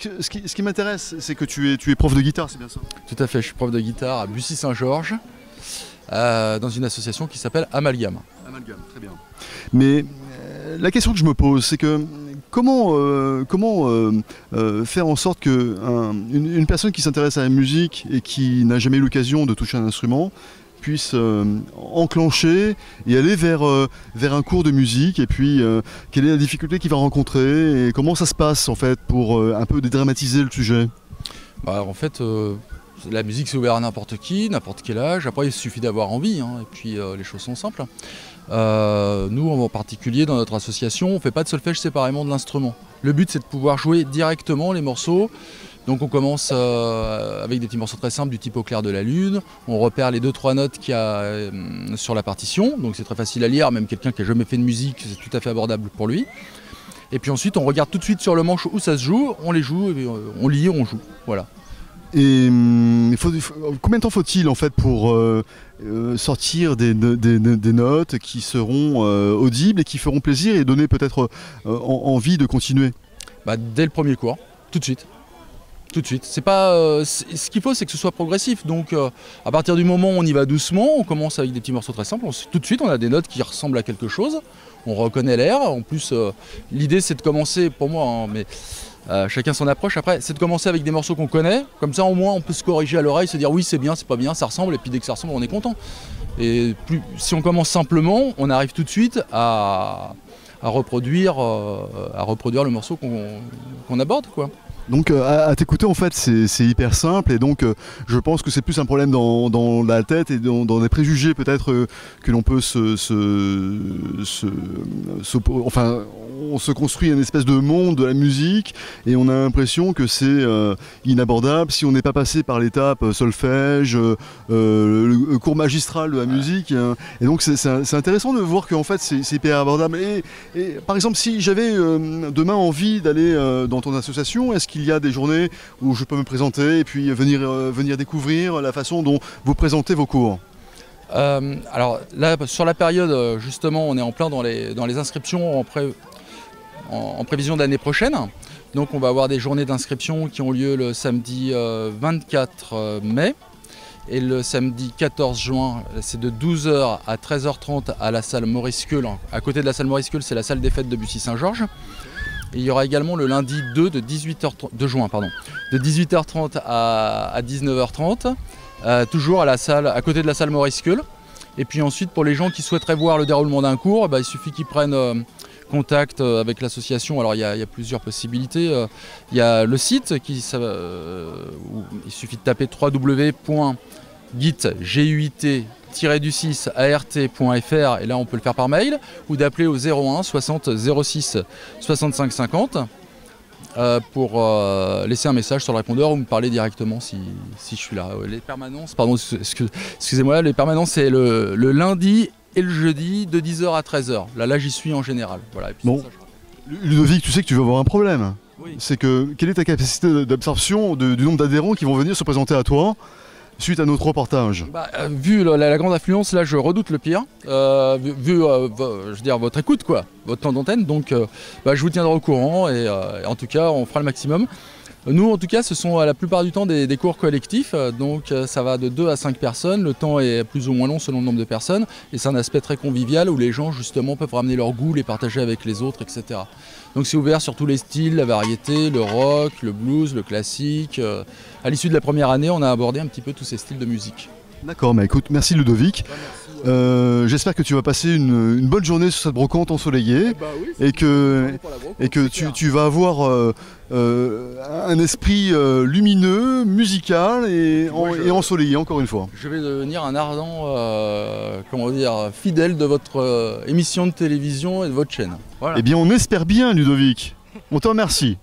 Ludovic, ce qui m'intéresse, c'est que tu es prof de guitare, c'est bien ça? Tout à fait, je suis prof de guitare à Bussy-Saint-Georges, dans une association qui s'appelle Amalgame. Amalgame, très bien. Mais la question que je me pose, c'est que comment faire en sorte qu'une personne qui s'intéresse à la musique et qui n'a jamais eu l'occasion de toucher un instrument puisse enclencher et aller vers un cours de musique, et puis quelle est la difficulté qu'il va rencontrer et comment ça se passe en fait pour un peu dédramatiser le sujet? Bah, en fait, la musique c'est ouvert à n'importe qui, n'importe quel âge, après il suffit d'avoir envie, hein, et puis les choses sont simples. Nous en particulier dans notre association, on ne fait pas de solfège séparément de l'instrument. Le but c'est de pouvoir jouer directement les morceaux. Donc on commence avec des petits morceaux très simples du type Au clair de la lune, on repère les 2-3 notes qu'il y a sur la partition, donc c'est très facile à lire, même quelqu'un qui n'a jamais fait de musique, c'est tout à fait abordable pour lui. Et puis ensuite on regarde tout de suite sur le manche où ça se joue, on les joue, et on lit, on joue, voilà. Et combien de temps faut-il en fait pour sortir des notes qui seront audibles et qui feront plaisir et donner peut-être envie de continuer? Bah, dès le premier cours, tout de suite. Tout de suite. C'est pas, ce qu'il faut, c'est que ce soit progressif. Donc, à partir du moment où on y va doucement, on commence avec des petits morceaux très simples. Tout de suite, on a des notes qui ressemblent à quelque chose. On reconnaît l'air. En plus, l'idée, c'est de commencer, pour moi, hein, mais chacun son approche. Après, c'est de commencer avec des morceaux qu'on connaît. Comme ça, au moins, on peut se corriger à l'oreille, se dire oui, c'est bien, c'est pas bien, ça ressemble. Et puis, dès que ça ressemble, on est content. Et si on commence simplement, on arrive tout de suite à reproduire le morceau qu'on aborde, quoi. Donc à t'écouter en fait c'est hyper simple, et donc je pense que c'est plus un problème dans la tête et dans des préjugés peut-être que l'on peut enfin on se construit une espèce de monde de la musique et on a l'impression que c'est inabordable si on n'est pas passé par l'étape solfège, le cours magistral de la musique, et donc c'est intéressant de voir qu'en fait c'est hyper abordable. Et par exemple, si j'avais demain envie d'aller dans ton association, est-ce qu'il y a des journées où je peux me présenter et puis venir découvrir la façon dont vous présentez vos cours? Alors là, sur la période, justement, on est en plein dans les inscriptions en prévision de l'année prochaine. Donc on va avoir des journées d'inscription qui ont lieu le samedi 24 mai et le samedi 14 juin, c'est de 12h à 13h30 à la salle Maurice Queul. À côté de la salle Maurice Queul, c'est la salle des fêtes de Bussy-Saint-Georges. Et il y aura également le lundi 2 de 18h30 à 19h30, toujours à côté de la salle Maurice Queul. Et puis ensuite, pour les gens qui souhaiteraient voir le déroulement d'un cours, il suffit qu'ils prennent contact avec l'association. Alors il y a plusieurs possibilités. Il y a le site, où il suffit de taper www.guit.art.fr, et là on peut le faire par mail, ou d'appeler au 01 60 06 65 50 pour laisser un message sur le répondeur ou me parler directement si je suis là. Les permanences, pardon, excusez-moi, les permanences c'est le lundi et le jeudi de 10h à 13h. Là j'y suis en général. Voilà, et puis bon, Ludovic, tu sais que tu vas avoir un problème. Oui. C'est que quelle est ta capacité d'absorption du nombre d'adhérents qui vont venir se présenter à toi suite à notre reportage? Vu la grande affluence, là je redoute le pire, vu je veux dire, votre écoute, quoi, votre temps d'antenne, donc je vous tiendrai au courant, et en tout cas on fera le maximum. Nous en tout cas ce sont la plupart du temps des cours collectifs, donc ça va de 2 à 5 personnes, le temps est plus ou moins long selon le nombre de personnes, et c'est un aspect très convivial où les gens justement peuvent ramener leur goût, les partager avec les autres, etc. Donc c'est ouvert sur tous les styles, la variété, le rock, le blues, le classique. À l'issue de la première année, on a abordé un petit peu tous ces styles de musique. D'accord, écoute, merci Ludovic. J'espère que tu vas passer une bonne journée sur cette brocante ensoleillée, Oui, et que tu vas avoir un esprit lumineux, musical et ensoleillé, encore une fois. Je vais devenir un ardent fidèle de votre émission de télévision et de votre chaîne. Voilà. Eh bien on espère bien, Ludovic. On te remercie.